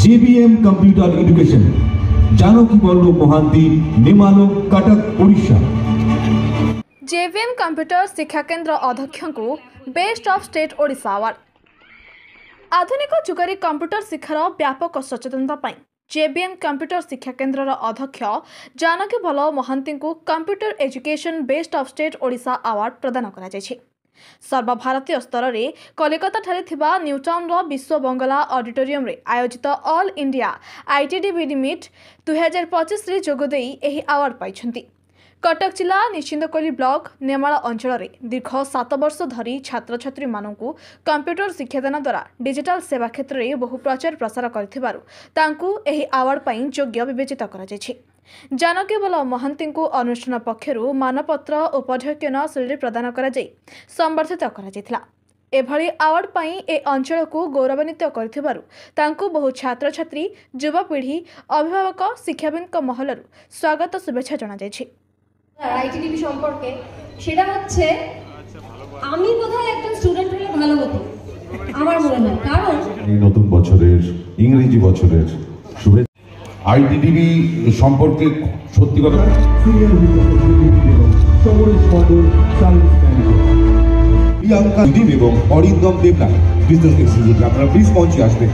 JBM computer education Janaki Ballabh Mohanty নিমালো Cuttack Odisha. JBM computer শিक्षा केन्द्र अध्यक्ष को best of state Odisha award. आधुनिक जुगरे कंप्यूटर शिक्षार व्यापक सचेतनता JBM कंप्यूटर शिक्षा केन्द्र अध्यक्ष जानकी बल्लभ महांती को computer education best of state Odisha award प्रदान करा जायछि। सर्वभारतीय स्तर में कलिकता ठारे थिबा न्यूटाउन विश्व बंगला ऑडिटोरियम रे आयोजित ऑल इंडिया ITDB मीट 2025 रे जोगदे एही अवार्ड पाइछंती। कटक जिला निश्चिंतकोइली ब्लॉक नेमाला अंचल में दीर्घ 7 वर्ष धरी छात्र छात्री मानू कंप्यूटर शिक्षादान द्वारा डिजिटल सेवा क्षेत्र में बहु प्रचार प्रसार करथिबारु तांकू एही अवार्ड पाई योग्य विवेचित करा जायछि। जानकी बल्लभ महांती को अनुष्ठान पक्षरु मानपत्र उपाध्यक्षन श्रेणी प्रदान करा जाय संबर्धित करा जायथिला। एभली अवार्ड पाई ए अंचल को गौरवान्वित करथिबारु तांकू बहु छात्र छात्री युवापीढ़ी अभिभावक शिक्षाविद महलरु स्वागत शुभेच्छा जणा जायछि। ITDB সম্পর্কে সেটা হচ্ছে আমি বোধহয় একজন স্টুডেন্ট হলে ভালো হতো আমার মনে হয়, কারণ এই নতুন বছরের ইংরেজি বছরের শুভেচ্ছা। ITDB সম্পর্কে সত্যি কথা প্রিয়াঙ্কা দেব এবং অরিন্দম দেবনাথ বিজনেস এক্সিকিউটিভ, আপনারা প্লিজ মঞ্চে আসবেন।